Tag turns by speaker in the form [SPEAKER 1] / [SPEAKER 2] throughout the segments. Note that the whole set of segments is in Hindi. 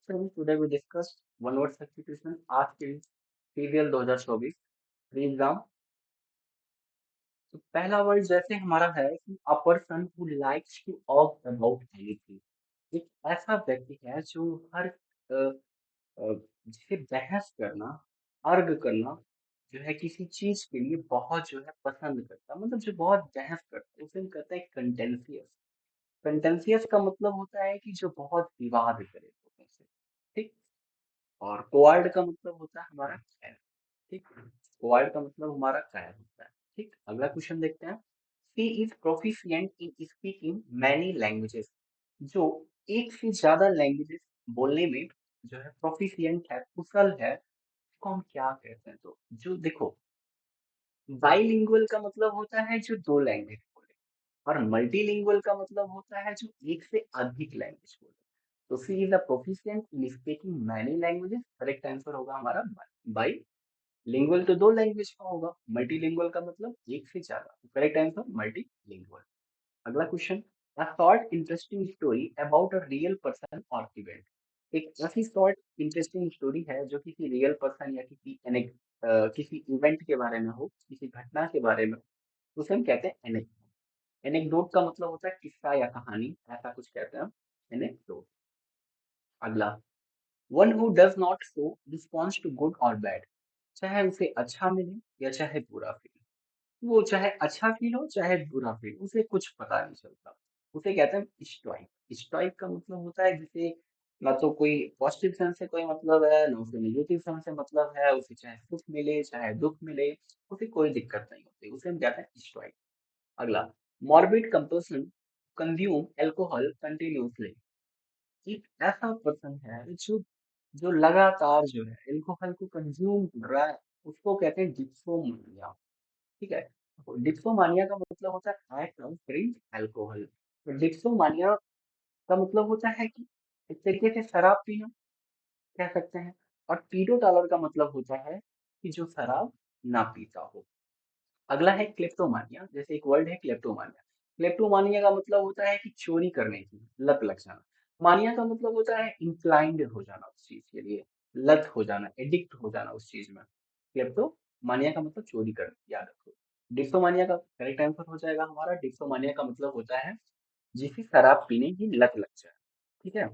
[SPEAKER 1] friends, today we discussed one word substitution आज के सीरियल 2024 प्री एग्जाम। तो पहला वर्ड जैसे हमारा है कि a person who likes to talk about anything. एक ऐसा व्यक्ति है जो हर जिसे बहस करना, अर्ग करना जो है किसी चीज के लिए बहुत जो है पसंद करता है, मतलब जो बहुत बहस करता है उसे हम कहते हैं कंटेंसियस। कंटेंसियस का मतलब होता है कि जो बहुत विवाद करे लोगों से। ठीक। और कोवर्ड का मतलब होता है हमारा कायर। ठीक। कोवर्ड का मतलब हमारा कायर होता है। ठीक। अगला क्वेश्चन देखते हैं। She is proficient in speaking many languages. जो एक से ज्यादा लैंग्वेजेस बोलने में जो है प्रोफिशिएंट है, कुशल है, उसको हम क्या कहते हैं? तो जो देखो, बाइलिंगुअल का मतलब होता है जो दो लैंग्वेज बोले, और मल्टीलिंगुअल का मतलब होता है जो एक से अधिक लैंग्वेज बोले। तो she is a proficient in speaking many languages, correct answer होगा हमारा बाई। लिंगुअल तो दो लैंग्वेज का होगा, मल्टीलिंगुअल का मतलब एक से ज्यादा, करेक्ट आंसर मल्टीलिंगुअल। अगला question. A short interesting story about a real person और इवेंट। एक ऐसी शॉर्ट इंटरेस्टिंग स्टोरी है जो किसी रियल पर्सन या किसी इवेंट के बारे में हो, किसी घटना के बारे में हो, उसे हम कहते हैं एनेक्डोट। एनेक्डोट का मतलब होता है किस्सा या कहानी, ऐसा कुछ कहते हैं हम एनेक्डोट। अगला। One who does not show response to good और बैड। चाहे उसे अच्छा मिले या चाहे बुरा फील, वो चाहे अच्छा फील हो चाहे बुरा फील, उसे कुछ पता नहीं चलता, उसे कहते हैं स्टोइक। स्टोइक का मतलब होता है जिसे ना तो कोई पॉजिटिव सेंस से कोई मतलब है, ना उसे नेगेटिव सेंस से मतलब है, उसे चाहे सुख मिले चाहे दुख मिले, उसे कोई दिक्कत नहीं होती, उसे हम कहते हैं स्टोइक। अगला। Morbid compulsion consume alcohol continuously. एक ऐसा पर्सन है जो जो लगातार जो है एल्कोहल को कंज्यूम कर रहा है, उसको कहते हैं डिप्सोमानिया। ठीक है। तो डिप्सोमानिया का मतलब होता है एक्ट ऑफ ड्रिंक अल्कोहल। तो डिप्सोमानिया का मतलब होता है कि एक तरीके से शराब पीना कह सकते हैं। और टीटोटालर का मतलब होता है कि जो शराब ना पीता हो। अगला है क्लेप्टोमानिया, जैसे एक वर्ड है क्लेप्टोमानिया। क्लेप्टोमानिया का मतलब होता है कि चोरी करने की लत लग जाना। मानिया का मतलब होता है इंक्लाइंड हो जाना उस चीज के लिए, लत हो जाना, एडिक्ट हो जाना उस चीज में। क्लेप्टोमानिया का मतलब चोरी करना, याद रखो। डिप्सोमानिया का करेक्ट आंसर हो जाएगा हमारा। डिप्सोमानिया का मतलब होता है जिसे शराब पीने की लत लग जाए। ठीक है।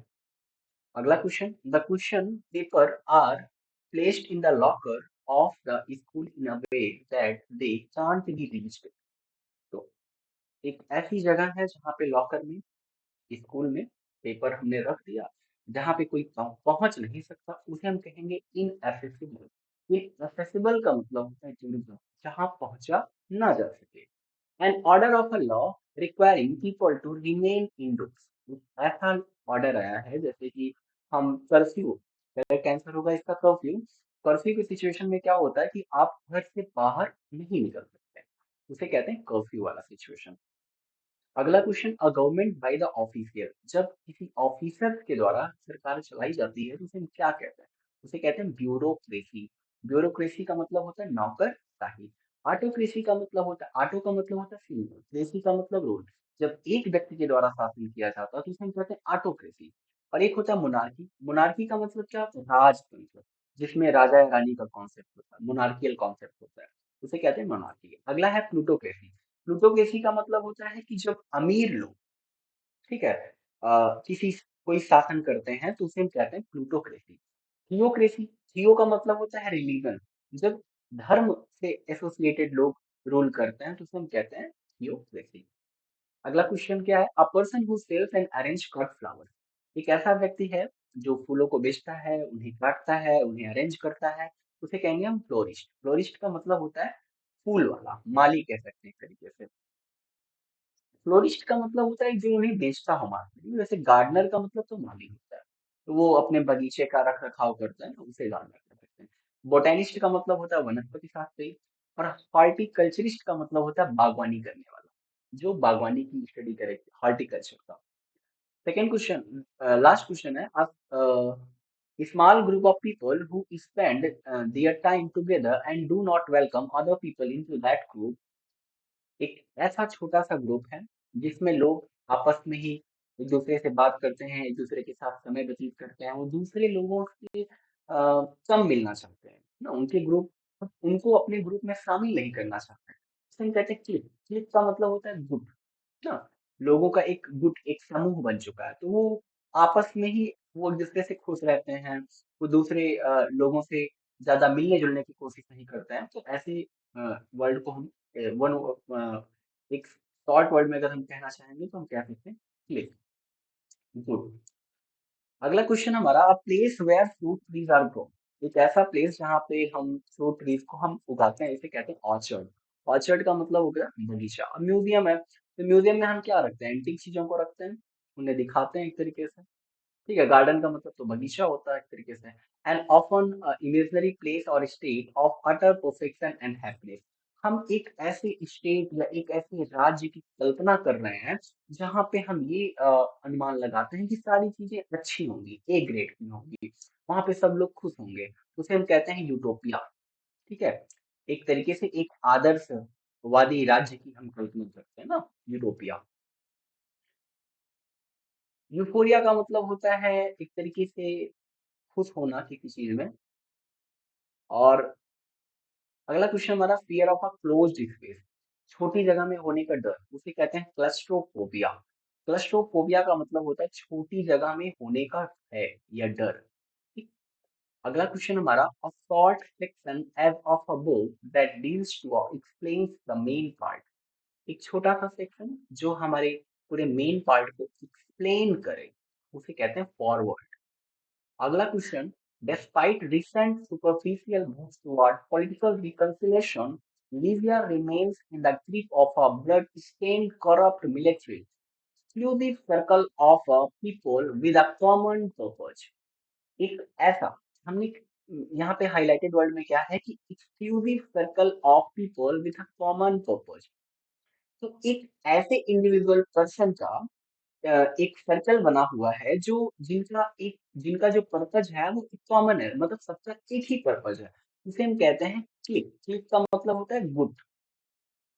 [SPEAKER 1] अगला question. The question paper are placed in the locker of the school in a way that they can't be reached. तो एक ऐसी जगह है जहाँ पे लॉकर में, स्कूल में पेपर हमने रख दिया जहाँ पे कोई पहुंच नहीं सकता, उसे हम कहेंगे इनएसेसिबल। इनएसेसिबल का मतलब होता है दूर, जहाँ पहुंचा ना जा सके। An order of a law requiring people to remain indoors. ऐसा ऑर्डर आया है जैसे कि हम कर्फ्यू, करेक्ट आंसर होगा इसका कर्फ्यू। कर्फ्यू की सिचुएशन में क्या होता है कि आप घर से बाहर नहीं निकल सकते, उसे कहते हैं कर्फ्यू वाला सिचुएशन। अगला question. A government by the official. जब किसी ऑफिसर के द्वारा सरकार चलाई जाती है तो उसे हम क्या कहते हैं? उसे कहते हैं ब्यूरोक्रेसी। ब्यूरोक्रेसी का मतलब होता है नौकरशाही। ऑटोक्रेसी का मतलब होता है, ऑटो का मतलब होता है सिंगल, क्रेसी का मतलब रूल। जब एक व्यक्ति के द्वारा शासन किया जाता है तो उसे हम कहते हैं ऑटोक्रेसी। और एक होता है मोनार्की। मोनार्की का मतलब क्या होता है? राजतंत्र, जिसमें राजा या रानी का कॉन्सेप्ट होता है, मोनार्कियल कॉन्सेप्ट होता है, उसे कहते हैं मोनार्की। अगला है प्लूटोक्रेसी। प्लूटोक्रेसी का मतलब होता है कि जब अमीर लोग, ठीक है, किसी कोई शासन करते हैं तो उसे हम कहते हैं प्लूटोक्रेसी। थियोक्रेसी। थियो का मतलब होता है रिलीजन। जब धर्म से एसोसिएटेड लोग रूल करते हैं तो उसे हम कहते हैं थियोक्रेसी। अगला क्वेश्चन क्या है? A person who sells and arrange cut flower. एक ऐसा व्यक्ति है जो फूलों को बेचता है, उन्हें काटता है, उन्हें अरेंज करता है, उसे कहेंगे हम फ्लोरिस्ट। फ्लोरिस्ट का मतलब होता है फूल वाला, माली कह सकते हैं एक तरीके से। फ्लोरिस्ट का मतलब होता है जो उन्हें बेचता हो मार्केट में, वैसे गार्डनर का मतलब तो माली होता है, तो वो अपने बगीचे का रख रखाव करता है ना, उसे गार्डनर कह सकते हैं। बोटेनिस्ट का मतलब होता है वनस्पति शास्त्री। और हॉर्टिकल्चरिस्ट का मतलब होता है बागवानी करने वाला, जो बागवानी की स्टडी करे, हॉर्टिकल्चर का। सेकेंड क्वेश्चन, लास्ट क्वेश्चन है। आप small group of people who spend their time together and do not welcome other people into that group. एक ऐसा छोटा सा ग्रुप है जिसमें लोग आपस में ही एक दूसरे से बात करते हैं, एक दूसरे के साथ समय व्यतीत करते हैं, वो दूसरे लोगों से कम मिलना चाहते हैं ना, उनके ग्रुप उनको अपने ग्रुप में शामिल नहीं करना चाहते हैं। इसे हम कहते हैं क्लिक। क्लिक का मतलब होता है गुट ना, लोगों का एक गुट, एक समूह बन चुका है, तो वो आपस में ही वो एक दूसरे से खुश रहते हैं, वो दूसरे लोगों से ज्यादा मिलने जुलने की कोशिश नहीं करते हैं। तो ऐसे वर्ड को हम एक शॉर्ट वर्ड में अगर हम कहना चाहेंगे तो हम कह सकते हैं क्लिक। गुड। अगला क्वेश्चन हमारा, a place where fruit trees are grown. एक ऐसा प्लेस जहाँ पे हम फ्रूट ट्रीज को हम उगाते हैं, इसे कहते हैं ऑर्चर्ड। ऑर्चर्ड का मतलब हो गया बगीचा। अब म्यूजियम है, तो म्यूजियम में हम क्या रखते हैं, एंटीक चीजों को रखते हैं, उन्हें दिखाते हैं एक तरीके से। ठीक है, गार्डन का मतलब तो बगीचा होता है एक तरीके से। एंड ऑफन इमेजिनरी प्लेस और state of utter perfection and happiness. हम एक ऐसे स्टेट या एक ऐसे राज्य की कल्पना कर रहे हैं जहाँ पे हम ये अनुमान लगाते हैं कि सारी चीजें अच्छी होंगी, ए ग्रेड की होंगी, वहां पे सब लोग खुश होंगे, उसे हम कहते हैं यूटोपिया। ठीक है, एक तरीके से एक आदर्शवादी राज्य की हम कल्पना करते हैं ना, यूटोपिया। यूफोरिया का मतलब होता है एक तरीके से खुश होना किसी चीज में। और अगला क्वेश्चन हमारा, fear of a closed space. छोटी जगह में होने का डर, उसे कहते हैं क्लस्ट्रोफोबिया। क्लस्ट्रोफोबिया का मतलब होता है छोटी जगह में होने का भय या डर। ठीक। अगला क्वेश्चन हमारा, a short section as of a book that deals to explains the main part. एक छोटा सा सेक्शन जो हमारे पूरे मेन पार्ट को एक्सप्लेन करे, उसे कहते हैं फॉरवर्ड। अगला question, despite recent superficial moves toward political reconciliation, Libya remains in the grip of a blood-stained corrupt military, exclusive circle of people with a common purpose। एक ऐसा, हमने यहाँ पे हाईलाइटेड वर्ड में क्या है कि exclusive circle of people with a common purpose. तो एक ऐसे इंडिविजुअल पर्सन का एक सर्कल बना हुआ है जो जिनका जो पर्पज है वो कॉमन है, मतलब सबका एक ही पर्पज है। इसे हम कहते हैं क्लिक। क्लिक का मतलब होता है good.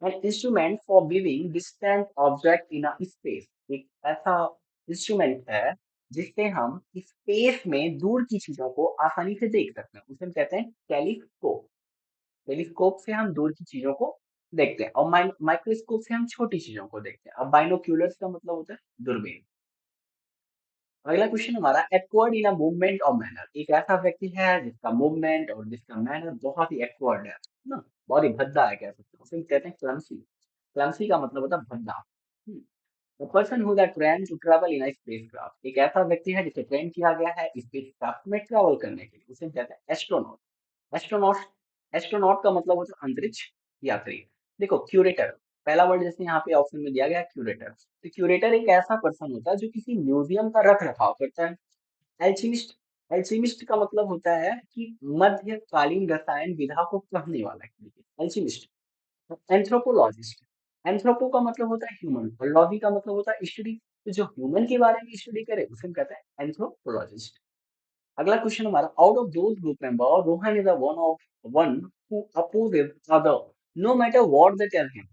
[SPEAKER 1] An instrument for viewing distant object in a space. एक ऐसा इंस्ट्रूमेंट है जिससे हम स्पेस में दूर की चीजों को आसानी से देख सकते हैं, उसे हम कहते हैं टेलीस्कोप। टेलीस्कोप से हम दूर की चीजों को देखते हैं, और माइक्रोस्कोप से हम छोटी चीजों को देखते हैं। अब बाइनोक्यूलर्स का मतलब होता है दूरबीन। अगला क्वेश्चन हमारा, एक्वार्ड इन अ मूवमेंट और मैनर। एक ऐसा व्यक्ति है जिसका मूवमेंट और जिसका मैनर बहुत ही एक्वार्ड है ना, बहुत ही भद्दा है कह सकते हैं, उसे हम कहते हैं क्लमसी। क्लमसी का मतलब होता है भद्दा। The person who that train to travel in a spacecraft. एक ऐसा व्यक्ति है जिसे ट्रेन किया गया है स्पेसक्राफ्ट में ट्रैवल करने के लिए, उसे हम कहते हैं एस्ट्रोनॉट। एस्ट्रोनॉट एस्ट्रोनॉट का मतलब होता है अंतरिक्ष यात्री। देखो, क्यूरेटर, पहला वर्ड जैसे यहाँ पे ऑप्शन में दिया गया क्यूरेटर, तो क्यूरेटर एक ऐसा पर्सन होता है जो किसी म्यूजियम का रख रखाव करता है। एल्चिमिस्ट, एल्चिमिस्ट का मतलब होता है कि मध्यकालीन रसायन विधा को पढ़ने वाला। एल्चिमिस्ट। एंथ्रोपोलॉजिस्ट, एंथ्रोपो का मतलब होता है ह्यूमन और लॉजी का मतलब होता है स्टडी, तो जो ह्यूमन के बारे में स्टडी करे उसे हम कहते हैं एंथ्रोपोलॉजिस्ट। अगला क्वेश्चन हमारा, out of those group member Rohan is one who opposes other no matter what they tell him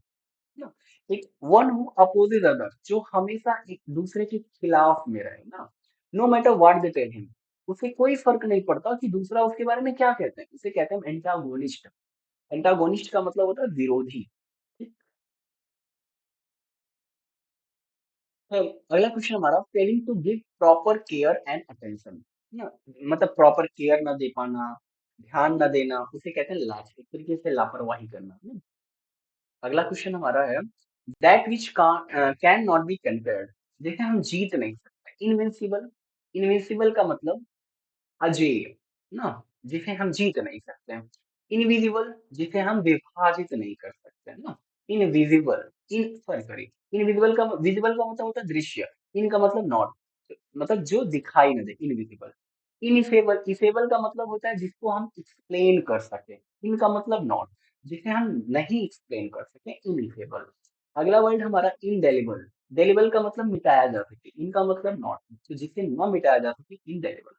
[SPEAKER 1] ना। एक वन हु अपोजेस अदर, जो हमेशा एक दूसरे के खिलाफ में रहे ना, no matter what they tell him, उसे कोई फर्क नहीं पड़ता कि दूसरा उसके बारे में क्या कहते हैं, उसे कहते हैं एंटागोनिस्ट। एंटागोनिस्ट का मतलब होता है विरोधी। ठीक है। अगला क्वेश्चन हमारा, failing to give proper care and attention ना, मतलब प्रॉपर केयर ना दे पाना, ध्यान ना देना, उसे कहते हैं लाज, एक तरीके से लापरवाही करना ना। अगला क्वेश्चन हमारा है, that which can not be compared. देखिए, हम जीत नहीं सकते, इनविंसिबल। इनविंसिबल का मतलब अजेय ना, जिसे हम जीत नहीं सकते हैं। इनविजिबल, जिसे हम विभाजित नहीं कर सकते ना। इनविजिबल, इन सॉरी सॉरी, इनविजिबल का विजिबल का मतलब होता है दृश्य, इनका मतलब नॉट, मतलब जो दिखाई न दे, इनविजिबल। इनफेबल, इफेबल का मतलब होता है जिसको हम एक्सप्लेन कर सके, इनका मतलब नॉट, जिसे हम नहीं एक्सप्लेन कर सके, इनफेबल। अगला वर्ड हमारा इनडेलिबल। डेलिबल का मतलब मिटाया जा सके, इनका मतलब नॉट, तो जिसे न मिटाया जा सके, इनडेलिबल।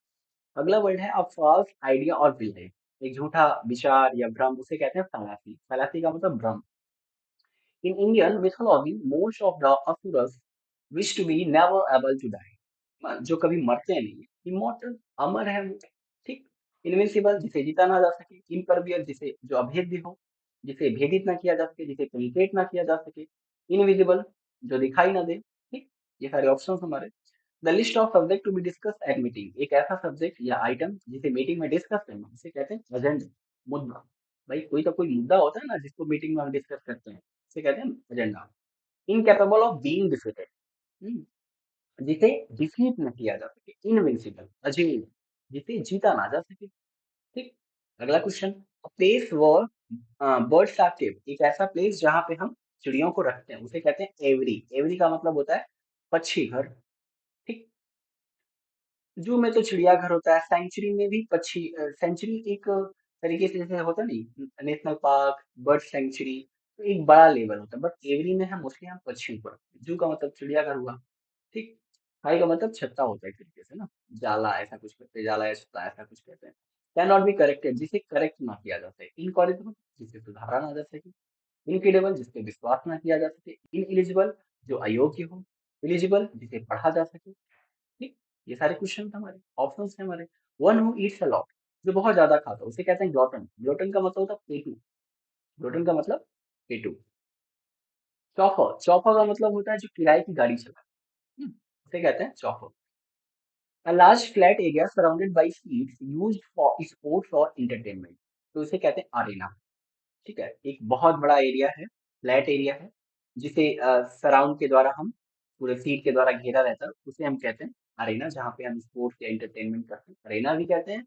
[SPEAKER 1] अगला वर्ड है, अ फॉल्स आइडिया और बिलीफ। एक झूठा विचार या भ्रम, उसे कहते हैं फैलासी। फैलासी का मतलब भ्रम। In Indian mythology, most of the asuras wish to be never able to die, जो कभी मरते नहीं, इमोर्टल, अमर है वो, ठीक। इनविंसिबल, जिसे जीता ना जा सके, इम्परवियर, जिसे जो अभेद्य हो, जिसे भेदित ना किया जा सके, जिसे पेनिट्रेट ना किया जा सके, इनविजिबल, जो दिखाई ना दे, ठीक। ये सारे ऑप्शन हमारे। The list of subject to be discuss at meeting, एक ऐसा सब्जेक्ट या आइटम जिसे मीटिंग में डिस्कस करना, इसे कहते हैं एजेंडा, मुद्दा। भाई कोई तो कोई मुद्दा होता है ना जिसको मीटिंग में हम डिस्कस करते हैं, इसे कहते हैं agenda. Incapable of being defeated, जिसे डिफीट न किया जा सके, इनविंसिबल, अजेय, जिसे जीता ना जा सके, ठीक। अगला question, place where birds are kept, एक ऐसा प्लेस जहां पे हम चिड़ियों को रखते हैं, उसे कहते हैं एवरी। एवरी का मतलब होता है पक्षी घर, ठीक। जू में तो चिड़ियाघर होता है, सेंचुरी में भी पक्षी, सेंचुरी एक तरीके से जैसे होता नहीं, नेशनल पार्क, बर्ड सेंचुरी, तो एक बड़ा लेवल होता है, बट एवरी में हम मोस्टली हम पक्षियों को रखते हैं। जू का मतलब चिड़ियाघर हुआ, ठीक। खाई का मतलब छत्ता होता है एक तरीके से ना, जाला ऐसा कुछ कहते हैं, जाला या छत्ता ऐसा कुछ कहते हैं। कैन नॉट बी करेक्टेड, जिसे करेक्ट ना किया जा सके, इनकॉरेक्टेबल, जिसे सुधारा ना जा सके, इनक्रेडिबल, जिसपे विश्वास ना किया जा सके, इन एलिजिबल, जो अयोग्य हो, एलिजिबल, जिसे पढ़ा जा सके, ठीक। ये सारे क्वेश्चन हमारे ऑप्शंस है हमारे। One who Yeats a lot, जो बहुत ज्यादा खाता है, उसे कहते हैं ग्लॉटन। ग्लॉटन का मतलब होता है पेटू, ग्लॉटन का मतलब पेटू। चौफर, चौफर का मतलब होता है जो किराए की गाड़ी चलाता है, उसे कहते हैं चौफर। A large flat area surrounded by seats used for sports or entertainment, तो इसे कहते हैं अरेना, ठीक है। एक बहुत बड़ा एरिया है, फ्लैट एरिया है, जिसे सराउंड के द्वारा हम पूरे सीट के द्वारा घेरा रहता है, उसे हम कहते हैं अरेना, जहाँ पे हम स्पोर्ट्स या एंटरटेनमेंट करते हैं, अरेना भी कहते हैं।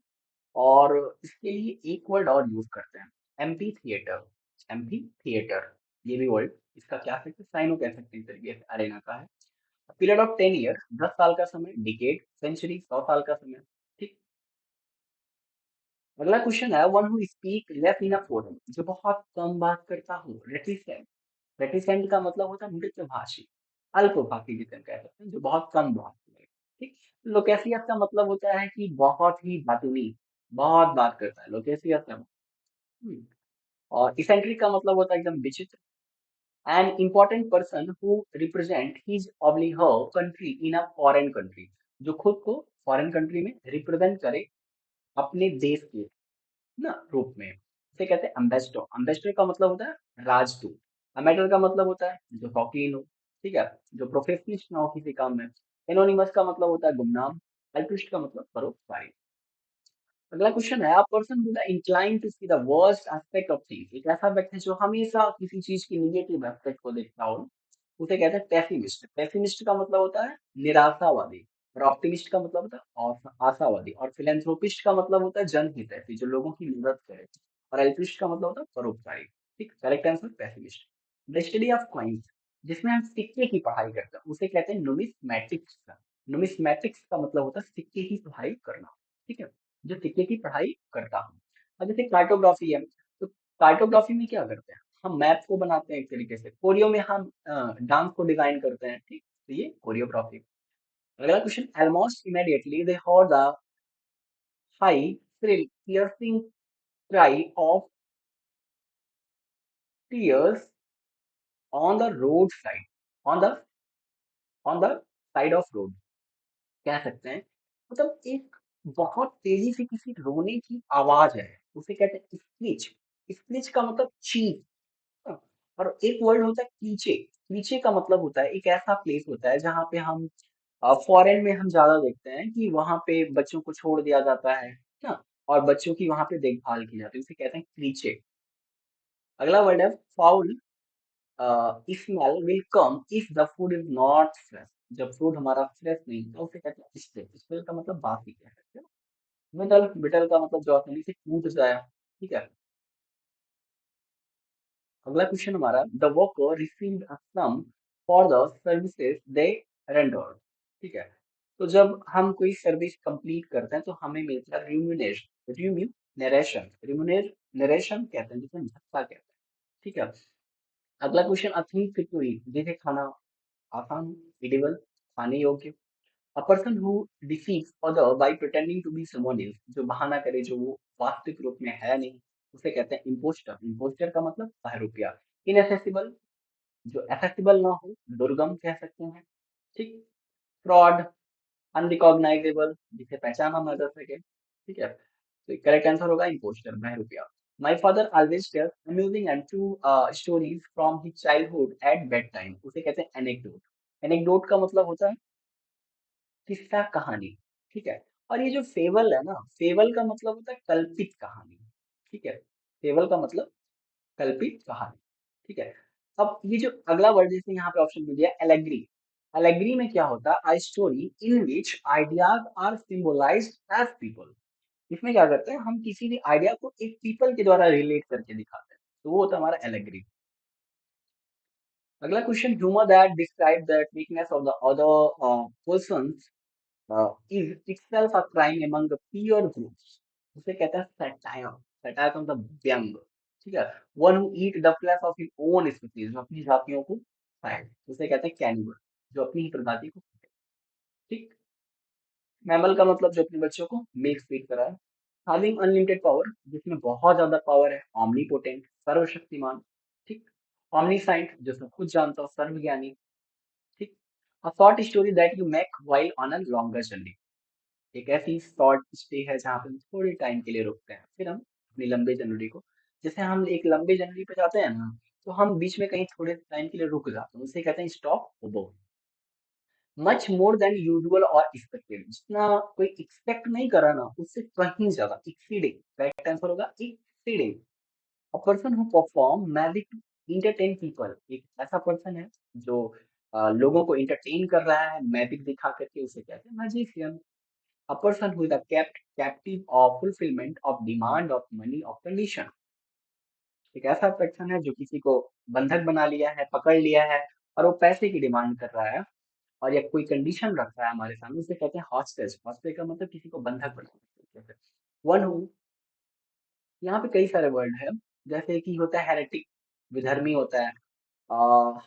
[SPEAKER 1] और इसके लिए एक वर्ड और यूज करते हैं, एम्पी थिएटर। एम्पी थिएटर, ये भी वर्ड, इसका क्या सकते हैं, साइनो कह सकते हैं, इस तरीके से अरेना का है। पीरियड ऑफ 10 ईयर, 10 साल का समय, डिकेड, सेंचुरी, 100 साल का समय, ठीक। अगला क्वेश्चन है, one who speak less in a forum, जो बहुत कम बात करता हो, रेटिसेंट। रेटिसेंट का मतलब होता है मृतभाषी, अल्पभाषी, जिसे हम कह सकते हैं, जो बहुत कम बात करे, ठीक। लोकेसियस का मतलब होता है कि बहुत ही बातूनी, बहुत बात करता है, लोकेसियस का। और इसेंट्रिक का मतलब होता है एकदम विचित्र। An important person who represent his ऑब्ली her country in a foreign country, जो खुद को फॉरेन कंट्री में रिप्रेजेंट करे अपने देश के ना रूप में, इसे कहते हैं अम्बेसडर। अम्बेसडर का मतलब होता है राजदूत। अमेटर का मतलब होता है जो शौकीन हो, ठीक है, जो प्रोफेशनिस्ट ना हो किसी काम में। एनोनिमस का मतलब होता है गुमनाम। अल्ट्रुइस्ट का मतलब परोपकारी। अगला क्वेश्चन है, आप person who is incline to see the worst aspect of things, एक ऐसा व्यक्ति जो हमेशा किसी चीज की निगेटिव एस्पेक्ट को देखता हो, उसे कहते हैं पेसिमिस्ट। पेसिमिस्ट का मतलब होता है निराशावादी। और ऑप्टिमिस्ट का मतलब होता है आशावादी। और फिलेंथ्रोपिस्ट का मतलब होता है जनहितैषी, जो लोगों की मदद करे। और एल्ट्रिस्ट का मतलब होता है परोपकारी, ठीक। Correct answer pessimist. The study of coins, जिसमें हम सिक्के की पढ़ाई करते हैं, उसे कहते हैं नुमिस्मैटिक्स। नुमिस्मैटिक्स का मतलब होता है सिक्के की पढ़ाई करना, ठीक है, जो सिक्के की पढ़ाई करता हूँ। अब जैसे कार्टोग्राफी है, तो कार्टोग्राफी में क्या करते हैं, हम मैप को बनाते हैं एक तरीके से। कोरियो में हम डांस को डिजाइन करते हैं, ठीक, तो ये कोरियोग्राफी। अगला question, almost immediately they heard the high thrill piercing cry of tears on the road side, on the on the side of road, कह सकते हैं। मतलब एक बहुत तेजी से किसी रोने की आवाज है, उसे कहते हैं स्क्रीच। स्क्रीच का मतलब चीख। हाँ, और एक वर्ड होता है कीचे। कीचे का मतलब होता है एक ऐसा प्लेस होता है जहाँ पे हम फॉरेन में हम ज्यादा देखते हैं कि वहां पे बच्चों को छोड़ दिया जाता है ना, और बच्चों की वहां पे देखभाल की जाती है, उसे कहते हैं क्रीचे। अगला वर्ड है foul. Smell will come if the food is not fresh, जब फूड हमारा फ्रेश नहीं होता उसे कहते हैं स्टेल। स्टेल का मतलब बासी कह सकते हैं। बिटल, बिटल का मतलब जो आसानी से टूट जाए, ठीक है। अगला क्वेश्चन हमारा, the worker received a sum for the services they rendered, ठीक है। तो जब हम कोई सर्विस कंप्लीट करते हैं तो हमें मिलता है रिम्यूनरेशन। रिम्यूनरेशन, रिम्यूनरेशन कहते हैं, जिसे भत्ता कहते हैं, ठीक है। अगला question, a thing fit to eat, जिसे खाना आसान, एडिबल, खाने योग्य। A person who deceives other by pretending to be someone else, जो बहाना करे जो वो वास्तविक रूप में है नहीं, उसे कहते हैं इम्पोस्टर। इम्पोस्टर का मतलब बहरूपिया। इनएसेसिबल, जो एक्सेसिबल ना हो, दुर्गम कह सकते हैं। ठीक। फ्रॉड, अनरिकॉग्नाइजेबल, जिसे पहचाना ना जा सके, ठीक है। तो करेक्ट आंसर होगा इम्पोस्टर, बहरूपिया। My father always tells amusing and true stories from his childhood at bed time, उसे कहते हैं एनेक्डोट। एनेक्डोट का मतलब होता है किस्सा, कहानी, ठीक है। और ये जो फेबल है ना, फेबल का मतलब होता है कल्पित कहानी, ठीक है। फेबल का मतलब कल्पित कहानी, ठीक है। अब ये जो अगला वर्ड जैसे यहाँ पे ऑप्शन मिल दिया एलेग्री। एलेग्री में क्या होता है, a story in which ideas are symbolized as people. इसमें क्या करते हैं, हम किसी भी आइडिया को एक पीपल के द्वारा रिलेट करके दिखाते हैं, तो वो होता है हमारा एलेग्री। अगला question, humour that describe that weakness of the other person is itself a crime among the peer groups, उसे कहते हैं सैटायर। सैटायर का मतलब व्यंग, ठीक है। One who eat the flash of his own species, जो अपनी जातियों को खाए, उसे कहते हैं कैनिबल, जो अपनी ही प्रजाति को खाए, ठीक। मैमल का मतलब जो अपने बच्चों को मिल्क फीड कराए। हैविंग अनलिमिटेड पावर, जिसमें बहुत ज्यादा पावर है, ऑमनीपोटेंट, सर्वशक्तिमान, ठीक। ऑमनीसाइंट, जो सब कुछ जानता हो, सर्वज्ञानी, ठीक। A short story that you make while on a longer journey, एक ऐसी शॉर्ट स्टे है जहाँ पे हम थोड़े टाइम के लिए रुकते हैं, फिर हम अपनी लंबे जनवरी को, जैसे हम एक लंबे जनवरी पे जाते हैं ना, तो हम बीच में कहीं थोड़े टाइम के लिए रुक जाते हैं, उसे कहते हैं stop over. Much more than usual और एक्सपेक्टेड, जितना कोई एक्सपेक्ट नहीं करा ना, उससे कहीं ज्यादा, एक्सीडिंग, करेक्ट आंसर होगा exceeding. A person who perform magic to entertain people, एक ऐसा पर्सन है जो लोगों को इंटरटेन कर रहा है मैजिक दिखा करके, उसे कहते हैं magician. A person who is kept captive of fulfillment of demand of money of condition, एक ऐसा पर्सन है जो किसी को बंधक बना लिया है, पकड़ लिया है, और वो पैसे की डिमांड कर रहा है, और या कोई कंडीशन रख रहा है हमारे सामने, उसे कहते हैं हॉस्टेज। हॉस्टेज का मतलब किसी को बंधक बनाना। वन हु, यहाँ पे कई सारे वर्ड है, जैसे कि होता है हेरेटिक, विधर्मी होता है।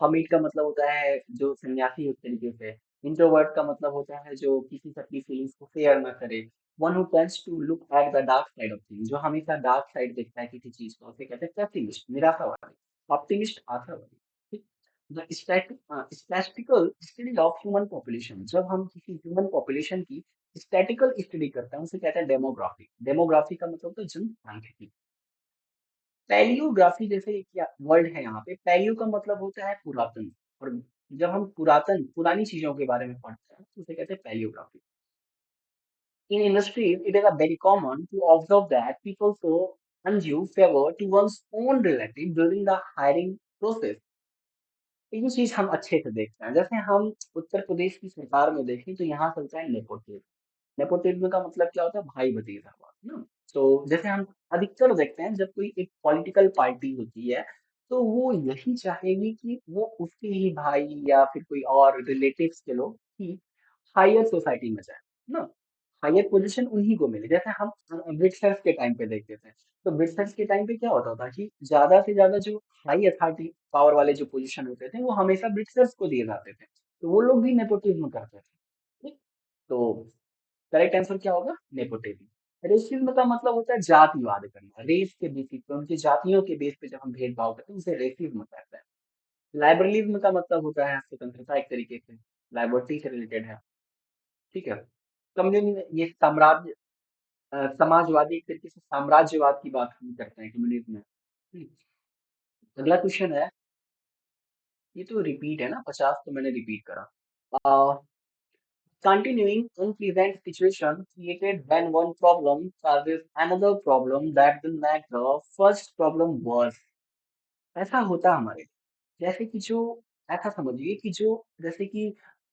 [SPEAKER 1] हमीट का मतलब होता है जो सन्यासी, उस तरीके से। इंट्रोवर्ट का मतलब होता है जो किसी से अपनी फीलिंग्स को शेयर ना करे। One who tends to look at the dark side of things, जो हमेशा डार्क साइड देखता है किसी चीज को, उसे कहते हैं पेसिमिस्ट, निराशावादी। ऑप्टिमिस्ट, आशावादी, ठीक। The statistical study of human population, जब हम किसी ह्यूमन पॉपुलेशन की स्टैटिकल स्टडी करते हैं, उसे कहते हैं डेमोग्राफी। डेमोग्राफी का मतलब होता है जनसांख्यिकी। पैलियोग्राफी जैसे क्या वर्ड है यहाँ पे, पैलियो का मतलब होता है पुरातन, और जब हम पुरातन पुरानी चीजों के बारे में पढ़ते हैं तो उसे कहते हैं palaeography. In industries it is a very common to observe that people show undue favor to one's own relative during the hiring process। ये चीज हम अच्छे से देखते हैं, जैसे हम उत्तर प्रदेश की सरकार में देखें तो यहाँ चलता है नेपोटिज्म। नेपोटिज्म का मतलब क्या होता है, भाई भतीजावाद ना। तो जैसे हम अधिकतर देखते हैं जब कोई एक पॉलिटिकल पार्टी होती है, तो वो यही चाहेगी कि वो उसके ही भाई या फिर कोई और रिलेटिव्स के लोग ही हायर सोसाइटी में जाए ना, हायर पोजीशन उन्हीं को मिले। जैसे हम ब्रिटिशर्स के टाइम पे देखते थे, तो ब्रिटिशर्स के टाइम पे क्या होता था कि ज्यादा से ज्यादा जो हाई अथॉरिटी पावर वाले जो पोजीशन होते थे वो हमेशा ब्रिटिशर्स को दिए जाते थे, तो वो लोग भी नेपोटिज्म करते थे, ठीक। तो करेक्ट आंसर क्या होगा, नेपोटिज्म। रेसिज्म का मतलब होता है जातिवाद करना, रेस के बेसिस पे, उनकी जातियों के बेस पे जब हम भेदभाव करते हैं उसे रेसिज्म कहते हैं। लाइबरलिज्म का मतलब होता है स्वतंत्रता, एक तरीके से लाइबर्टी से रिलेटेड है, ठीक है। कम्युनिज्म, ये साम्राज्य, समाजवादी, एक तरीके से साम्राज्यवाद की बात हम करते हैं कम्युनिज्म में। अगला क्वेश्चन है, ये तो रिपीट है ना, 50 तो मैंने रिपीट करा। Continuing unpleasant situation created when one problem causes another problem that will make the first problem worse। ऐसा होता है हमारे, जैसे कि जो, ऐसा समझिए कि जो, जैसे कि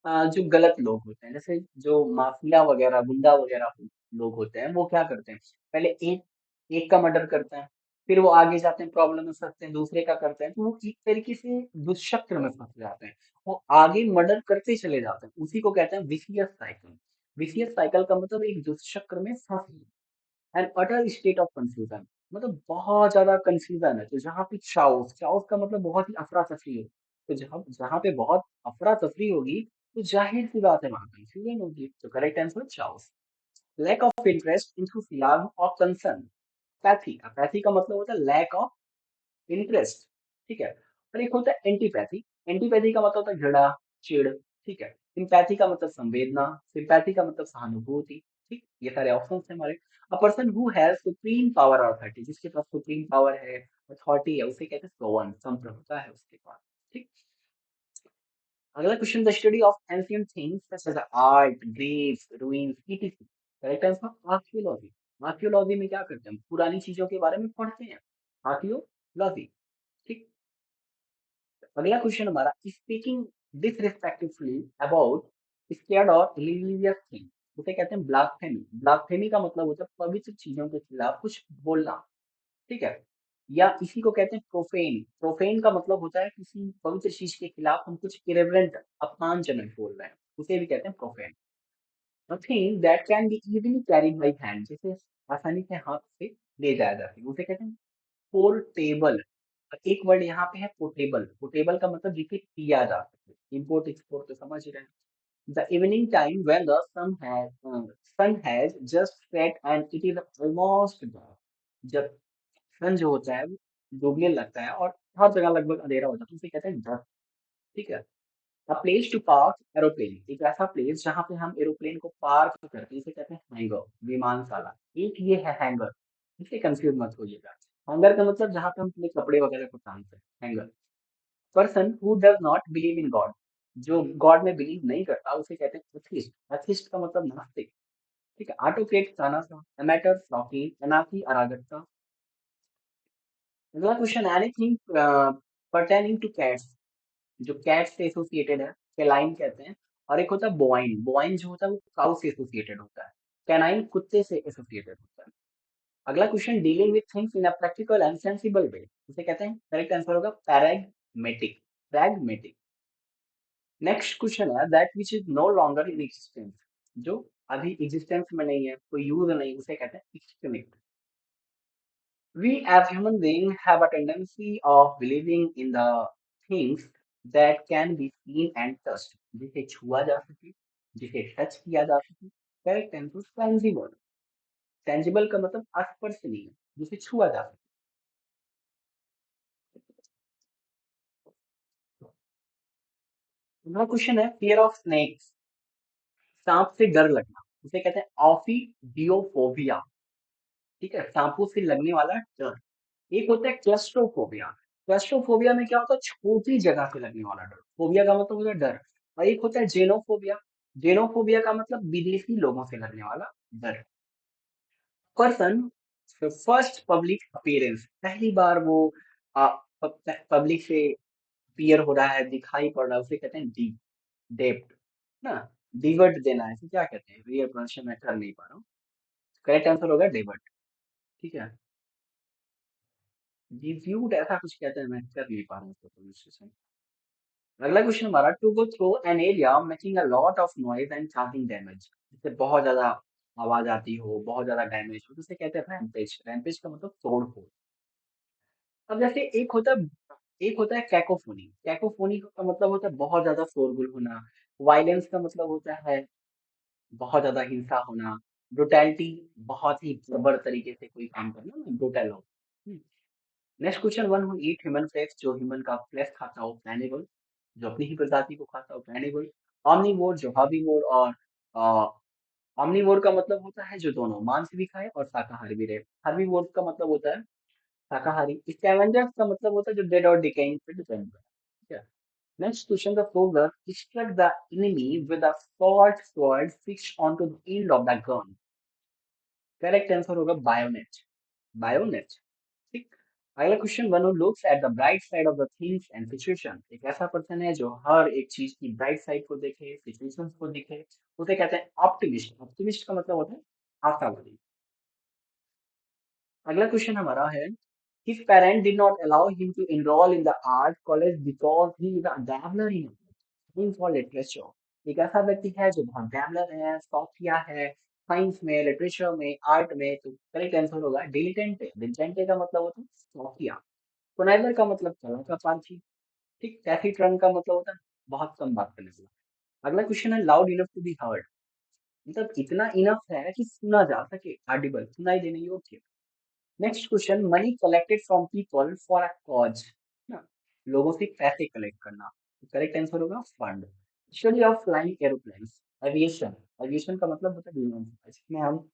[SPEAKER 1] जो गलत लोग होते हैं, जैसे जो माफिया वगैरह, गुंडा वगैरह लोग होते हैं, वो क्या करते हैं, पहले एक एक का मर्डर करते हैं, फिर वो आगे जाते हैं, प्रॉब्लम में फंसते हैं, दूसरे का करते हैं, तो वो एक तरीके से दुष्चक्र में फंस जाते हैं। वो आगे मर्डर करते चले जाते हैं, उसी को कहते हैं विशियस साइकिल। विशियस साइकिल का मतलब एक दुष्चक्र में फंस, N utter state of confusion, मतलब बहुत ज्यादा कंफ्यूजन है, तो जहाँ पे चाउस, चाउस का मतलब बहुत ही अफरा तफरी हो, तो जहाँ जहाँ पे बहुत अफरा तफरी होगी, तो जाहिर सी बात है वहां कंफ्यूजन होगी, तो correct answer choice. Lack of interest enthusiasm और कंसर्न, पैथी, पैथी का मतलब होता है लैक ऑफ इंटरेस्ट, ठीक है। और एक होता है एंटीपैथी, एंटीपैथी का मतलब होता है घृणा, चिड़, ठीक है। सिंपैथी का मतलब संवेदना, सिंपैथी का मतलब सहानुभूति। ठीक, ये सारे ऑप्शन है हमारे। अ person who has supreme power और अथॉरिटी, जिसके पास सुप्रीम पावर है, अथॉरिटी है, उसे कहते हैं सोवन, संप्रभुता है उसके पास। ठीक। अगला question, the study of ancient things such as art, graves, ruins, etc. Correct answer archaeology. Archaeology में क्या करते हैं, हम पुरानी चीजों के बारे में पढ़ते हैं। आर्कियोलॉजी। ठीक। अगला क्वेश्चन हमारा, स्पीकिंग डिसरिस्पेक्टफुली अबाउट स्कैर्ड और रिलीजियस थिंग, उसे कहते हैं ब्लास्फेमी। ब्लास्फेमी का मतलब होता है पवित्र चीजों के खिलाफ कुछ बोलना। ठीक है। या इसी को कहते हैं प्रोफेन। प्रोफेन का मतलब होता है किसी पवित्र चीज के खिलाफ हम कुछ इरेवरेंट, अपमानजनक बोल रहे हैं, उसे भी कहते हैं profane. Nothing that can be easily carried by hand, जिसे आसानी से हाथ से ले जाया जा सके, उसे कहते हैं पोर्टेबल। एक वर्ड यहाँ पे है पोर्टेबल। पोर्टेबल का मतलब जिसे पिया जा सके, इम्पोर्ट एक्सपोर्ट तो समझ ही रहे हैं। The evening time when the sun has just set and it is almost dark, जब सन जो होता है वो डूबने लगता है और हर जगह लगभग अंधेरा हो जाता है, उसे कहते हैं डार्क। ठीक है। A place to park aeroplane, एक ऐसा प्लेस जहाँ पे हम एरोप्लेन को पार्क करते हैं, इसे कहते हैं हैंगर, विमानशाला। एक ये है हैंगर, इसे कंफ्यूज मत होइएगा। हैंगर का मतलब जहाँ पे हम अपने कपड़े वगैरह को टांगते हैं, hanger. Person who does not believe in God, जो गॉड में बिलीव नहीं करता, उसे कहते हैं एथिस्ट। एथिस्ट का मतलब नास्तिक। ठीक है। ऑटोक्रेट तानाशाह, एमेटर फ्लॉकी, अनाकी अराजकता। अगला question, anything pertaining two cats, जो कैट से एसोसिएटेड है, कैलाइन कहते हैं। और एक होता है बोवाइन। बोवाइन जो होता है वो काउ से एसोसिएटेड होता है। कैनाइन कुत्ते से एसोसिएटेड होता है। अगला question, dealing with things in a practical and sensible way, उसे कहते हैं, करेक्ट आंसर होगा पैराग्मेटिक। प्रैग्मेटिक। नेक्स्ट क्वेश्चन है, that which is no longer in existence, जो अभी एग्जिस्टेंस में नहीं है, कोई यूज नहीं, उसे कहते हैं extinct. We as human beings have a tendency of believing in the things that can be seen and touched, जिसे छुआ जा सके, जिसे टच किया जा सके। Correct answer tangible. टेंजिबल का मतलब स्पर्शनीय, जिसे छुआ जा सके। अगला क्वेश्चन है, फियर ऑफ स्नेक्स, सांप से डर लगना, उसे कहते हैं ऑफिडियोफोबिया। ठीक है, सांपों से लगने वाला डर। एक होता है क्लस्ट्रोफोबिया। क्लस्ट्रोफोबिया में क्या होता है, छोटी जगह से लगने वाला डर। फोबिया का मतलब होता है डर। और एक होता है जेनोफोबिया। जेनोफोबिया का मतलब विदेशी लोगों से लगने वाला डर। पर्सन फर्स्ट पब्लिक अपीयरेंस, पहली बार वो पब्लिक से अपीयर हो रहा है, दिखाई पड़ रहा है, उसे कहते हैं डेप्ट ना। डिवर्ट देना है, इसे क्या कहते हैं, रियल प्रोनाउंसिएशन मैं कर नहीं पा रहा हूँ। करेक्ट आंसर होगा डेवर्ट। ठीक है। डिव्यूट ऐसा कुछ कहते हैं, मैं कर नहीं पा रहा हूँ प्रोनाउंसिएशन। अगला क्वेश्चन हमारा, to go through an area making a lot of noise and causing damage, जिससे बहुत ज्यादा आवाज आती हो, बहुत ज्यादा डैमेज हो, तो उसे कहते हैं रैम्पेज। रैम्पेज का मतलब तोड़ फोड़। अब जैसे एक होता है कैकोफोनी। कैकोफोनी का मतलब होता है बहुत ज्यादा शोरगुल होना। वायलेंस का मतलब होता है बहुत ज्यादा हिंसा होना। ब्रुटैलिटी, बहुत ही बर्बर तरीके से कोई काम करना, ब्रुटल हो। Next question, one who eat human flesh, जो ह्यूमन का फ्लेश खाता हो, कैनिबल। जो अपनी ही प्रजाति को खाता हो, कैनिबल। ऑमनीवोर, जो हार्बीवोर। और ऑमनीवोर का मतलब होता है जो दोनों मांस भी खाए और शाकाहारी भी रहे। हार्बीवोर का मतलब होता है शाकाहारी। स्कैवेंजर्स का मतलब होता है जो डेड और डिकेइंग पे डिपेंड है। ठीक है। Next question, the soldier struck the enemy with a short sword fixed onto the end of the gun। Correct answer होगा बायोनेट। बायोनेट। ठीक। अगला question, one who looks at the bright side of the things and situation, एक ऐसा पर्सन है जो हर एक चीज की ब्राइट साइड को देखे, सिचुएशंस को देखे, उसे कहते हैं ऑप्टिमिस्ट। ऑप्टिमिस्ट का मतलब होता है आशावादी। अगला क्वेश्चन हमारा है, his parent did not allow him to enroll in the art college because he is a dabbler in for literature। एक ऐसा व्यक्ति है जो बहुत dabbler है, शौकिया है, साइंस में, लिटरेचर में, आर्ट में, तो करेक्ट आंसर होगा डिलिटेंटे। डिलिटेंटे का मतलब होता है शौकिया। कोनाइजर का मतलब कला का पारखी। ठीक। टैसीट्रन का मतलब होता है बहुत कम बात करने वाला। अगला क्वेश्चन है, loud enough to be heard, मतलब इतना इनफ है कि सुना जा सके, ऑडिबल, सुनाई देने योग्य। Next question, money collected from people for a cause, ना, लोगों से पैसे कलेक्ट करना, करेक्ट आंसर होगा fund. Study of flying aeroplanes, aviation. Aviation का मतलब होता है विमान, जिसमें हम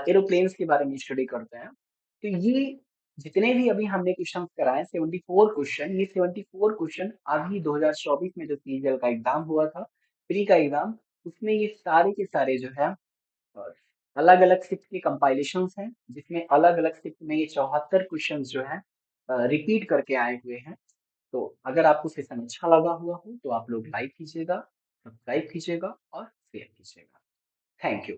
[SPEAKER 1] एरोप्लेन्स के बारे में स्टडी करते हैं। तो ये जितने भी अभी हमने क्वेश्चन कराए 74 क्वेश्चन, ये 74 क्वेश्चन अभी 2024 में जो सीजीएल का एग्जाम हुआ था, प्री का एग्जाम, उसमें ये सारे के सारे जो है अलग अलग शिफ्ट के कंपाइलेशंस हैं, जिसमें अलग अलग शिफ्ट में ये 74 क्वेश्चन जो है रिपीट करके आए हुए हैं। तो अगर आपको सेशन अच्छा लगा हुआ हो तो आप लोग लाइक कीजिएगा, सब्सक्राइब कीजिएगा और शेयर कीजिएगा। Thank you.